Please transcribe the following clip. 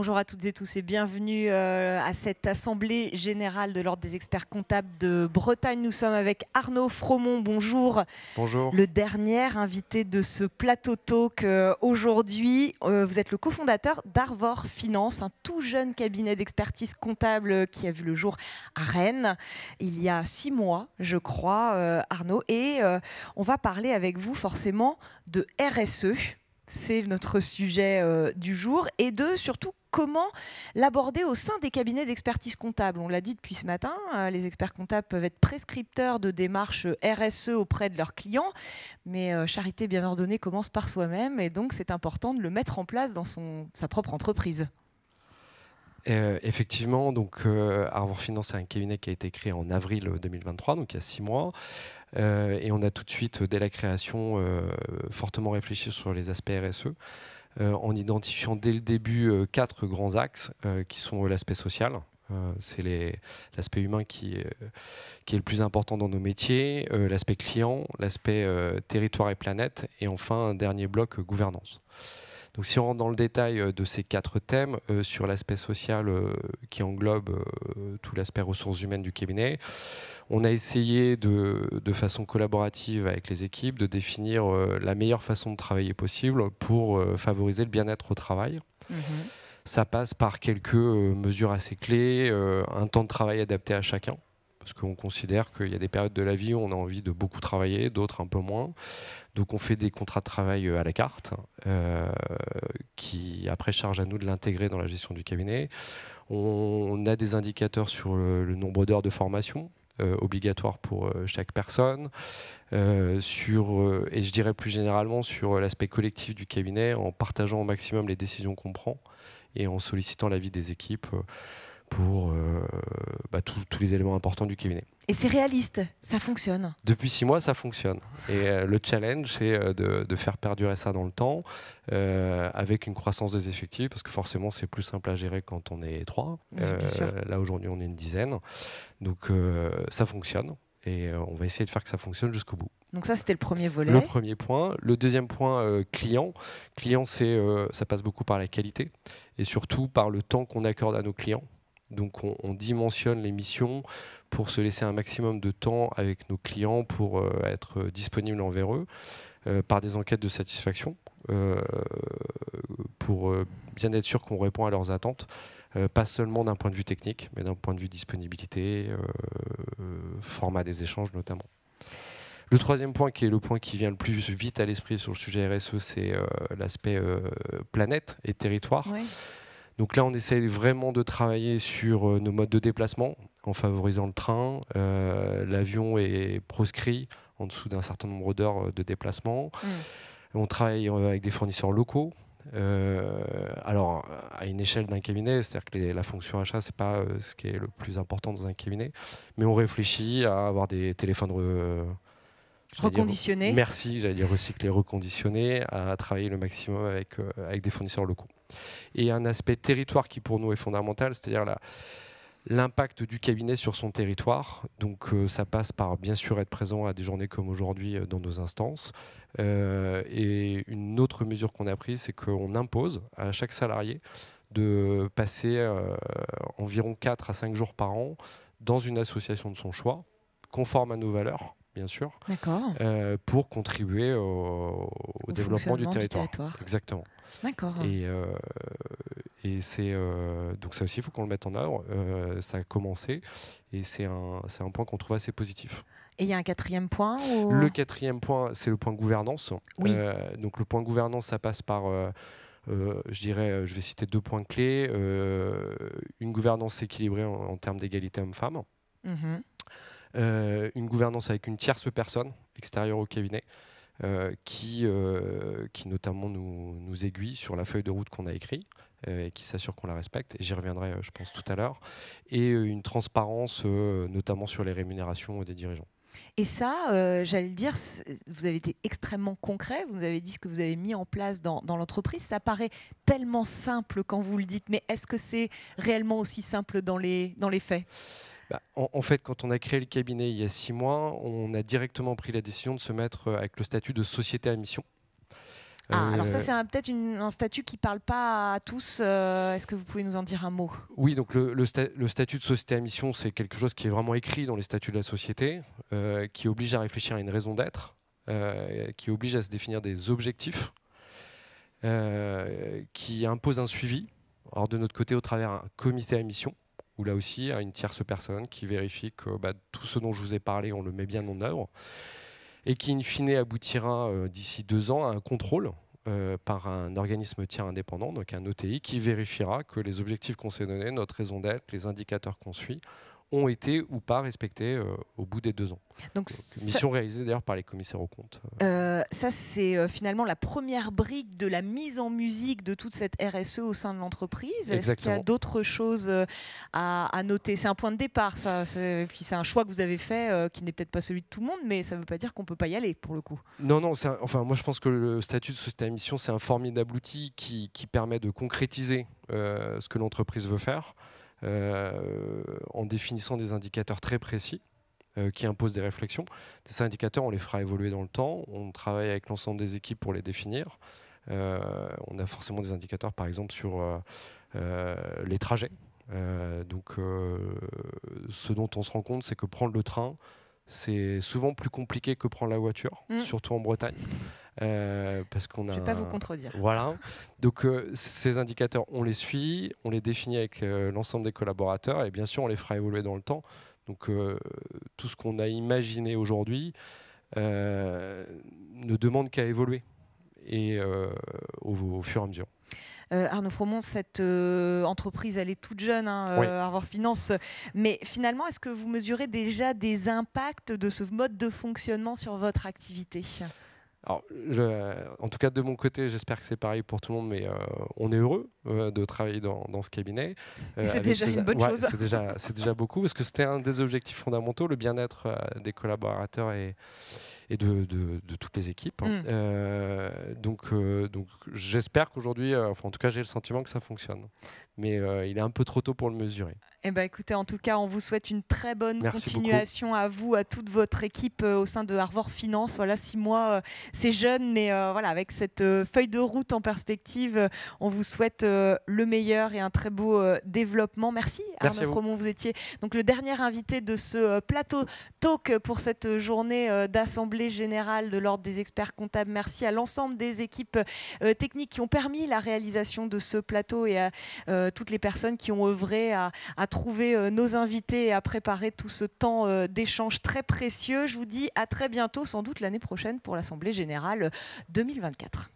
Bonjour à toutes et tous et bienvenue à cette assemblée générale de l'Ordre des experts comptables de Bretagne. Nous sommes avec Arnaud Fromont. Bonjour. Bonjour. Le dernier invité de ce plateau talk aujourd'hui. Vous êtes le cofondateur d'Arvor Finance, un tout jeune cabinet d'expertise comptable qui a vu le jour à Rennes il y a 6 mois, je crois, Arnaud. Et on va parler avec vous forcément de RSE. C'est notre sujet du jour et de surtout comment l'aborder au sein des cabinets d'expertise comptable. On l'a dit depuis ce matin, les experts comptables peuvent être prescripteurs de démarches RSE auprès de leurs clients, mais charité bien ordonnée commence par soi-même et donc c'est important de le mettre en place dans sa propre entreprise. Effectivement, donc Arvor Finance, c'est un cabinet qui a été créé en avril 2023, donc il y a 6 mois. Et on a tout de suite, dès la création, fortement réfléchi sur les aspects RSE, en identifiant dès le début 4 grands axes qui sont l'aspect social. C'est l'aspect humain qui est le plus important dans nos métiers, l'aspect client, l'aspect territoire et planète, et enfin un dernier bloc, gouvernance. Donc si on rentre dans le détail de ces 4 thèmes, sur l'aspect social qui englobe tout l'aspect ressources humaines du cabinet, on a essayé de façon collaborative avec les équipes de définir la meilleure façon de travailler possible pour favoriser le bien-être au travail. Ça passe par quelques mesures assez clés, un temps de travail adapté à chacun, parce qu'on considère qu'il y a des périodes de la vie où on a envie de beaucoup travailler, d'autres un peu moins. Donc on fait des contrats de travail à la carte, qui après charge à nous de l'intégrer dans la gestion du cabinet. On a des indicateurs sur le nombre d'heures de formation obligatoire pour chaque personne, et je dirais plus généralement sur l'aspect collectif du cabinet, en partageant au maximum les décisions qu'on prend et en sollicitant l'avis des équipes pour tous les éléments importants du cabinet. Et c'est réaliste, ça fonctionne. Depuis 6 mois, ça fonctionne. Et le challenge, c'est de faire perdurer ça dans le temps, avec une croissance des effectifs, parce que forcément, c'est plus simple à gérer quand on est 3. Là, aujourd'hui, on est une dizaine. Donc, ça fonctionne. Et on va essayer de faire que ça fonctionne jusqu'au bout. Donc ça, c'était le premier volet. Le premier point. Le deuxième point, client. Client, ça passe beaucoup par la qualité et surtout par le temps qu'on accorde à nos clients. Donc on dimensionne les missions pour se laisser un maximum de temps avec nos clients pour être disponible envers eux, par des enquêtes de satisfaction, pour bien être sûr qu'on répond à leurs attentes, pas seulement d'un point de vue technique, mais d'un point de vue disponibilité, format des échanges notamment. Le troisième point, qui est le point qui vient le plus vite à l'esprit sur le sujet RSE, c'est l'aspect planète et territoire. Ouais. Donc là, on essaye vraiment de travailler sur nos modes de déplacement, en favorisant le train. L'avion est proscrit en dessous d'un certain nombre d'heures de déplacement. On travaille avec des fournisseurs locaux. Alors, à une échelle d'un cabinet, c'est-à-dire que la fonction achat, c'est pas ce qui est le plus important dans un cabinet. Mais on réfléchit à avoir des téléphones reconditionnés. Merci, j'allais dire recyclés, reconditionnés, à travailler le maximum avec des fournisseurs locaux. Et un aspect territoire qui pour nous est fondamental, c'est-à-dire l'impact du cabinet sur son territoire. Donc ça passe par bien sûr être présent à des journées comme aujourd'hui dans nos instances. Et une autre mesure qu'on a prise, c'est qu'on impose à chaque salarié de passer environ 4 à 5 jours par an dans une association de son choix, conforme à nos valeurs, bien sûr, pour contribuer au développement du territoire. Exactement. D'accord. Et c'est donc ça aussi, il faut qu'on le mette en œuvre. Ça a commencé et c'est un point qu'on trouve assez positif. Et il y a un quatrième point Le quatrième point, c'est le point gouvernance. Oui. Donc le point gouvernance, ça passe par, je dirais, je vais citer 2 points clés. Une gouvernance équilibrée en termes d'égalité homme-femme. Une gouvernance avec une tierce personne extérieure au cabinet qui notamment nous aiguille sur la feuille de route qu'on a écrite et qui s'assure qu'on la respecte. Et j'y reviendrai, je pense, tout à l'heure. Et une transparence, notamment sur les rémunérations des dirigeants. Et ça, j'allais le dire, vous avez été extrêmement concret. Vous nous avez dit ce que vous avez mis en place dans l'entreprise. Ça paraît tellement simple quand vous le dites, mais est-ce que c'est réellement aussi simple dans les faits ? En fait, quand on a créé le cabinet il y a 6 mois, on a directement pris la décision de se mettre avec le statut de société à mission. Alors ça, c'est peut-être un statut qui ne parle pas à tous. Est-ce que vous pouvez nous en dire un mot? Oui, donc le statut de société à mission, c'est quelque chose qui est vraiment écrit dans les statuts de la société, qui oblige à réfléchir à une raison d'être, qui oblige à se définir des objectifs, qui impose un suivi. Alors de notre côté, au travers d'un comité à mission, où là aussi, il y a une tierce personne qui vérifie que tout ce dont je vous ai parlé, on le met bien en œuvre, et qui, in fine, aboutira d'ici 2 ans à un contrôle par un organisme tiers indépendant, donc un ETI, qui vérifiera que les objectifs qu'on s'est donnés, notre raison d'être, les indicateurs qu'on suit, ont été ou pas respectés au bout des 2 ans. Donc mission réalisée d'ailleurs par les commissaires aux comptes. Ça, c'est finalement la première brique de la mise en musique de toute cette RSE au sein de l'entreprise. Est-ce qu'il y a d'autres choses à noter? C'est un point de départ, ça. Et puis c'est un choix que vous avez fait qui n'est peut-être pas celui de tout le monde, mais ça ne veut pas dire qu'on ne peut pas y aller pour le coup. Non, enfin, moi je pense que le statut de société à mission, c'est un formidable outil qui permet de concrétiser ce que l'entreprise veut faire. En définissant des indicateurs très précis qui imposent des réflexions. Ces indicateurs, on les fera évoluer dans le temps. On travaille avec l'ensemble des équipes pour les définir. On a forcément des indicateurs, par exemple, sur les trajets. Donc, ce dont on se rend compte, c'est que prendre le train, c'est souvent plus compliqué que prendre la voiture, surtout en Bretagne. Parce qu'on a. Je ne vais pas vous contredire. Voilà. Donc ces indicateurs, on les suit, on les définit avec l'ensemble des collaborateurs et bien sûr on les fera évoluer dans le temps. Donc tout ce qu'on a imaginé aujourd'hui ne demande qu'à évoluer et au fur et à mesure. Arnaud Fromont, cette entreprise, elle est toute jeune, oui. Arvor Finance, mais finalement, est-ce que vous mesurez déjà des impacts de ce mode de fonctionnement sur votre activité ? Alors, en tout cas, de mon côté, j'espère que c'est pareil pour tout le monde, mais on est heureux de travailler dans ce cabinet. C'est déjà une bonne chose. C'est déjà beaucoup, parce que c'était un des objectifs fondamentaux, le bien-être des collaborateurs et de toutes les équipes. Donc j'espère qu'aujourd'hui, en tout cas, j'ai le sentiment que ça fonctionne. Mais il est un peu trop tôt pour le mesurer. Eh ben, écoutez, en tout cas, on vous souhaite une très bonne continuation à vous, à toute votre équipe au sein de Arvor Finance. Voilà, 6 mois, c'est jeune, mais voilà, avec cette feuille de route en perspective, on vous souhaite le meilleur et un très beau développement. Merci Arnaud Fromont, vous étiez donc le dernier invité de ce plateau talk pour cette journée d'Assemblée Générale de l'Ordre des experts comptables. Merci à l'ensemble des équipes techniques qui ont permis la réalisation de ce plateau et à toutes les personnes qui ont œuvré à trouver nos invités et à préparer tout ce temps d'échange très précieux. Je vous dis à très bientôt, sans doute l'année prochaine pour l'Assemblée Générale 2024.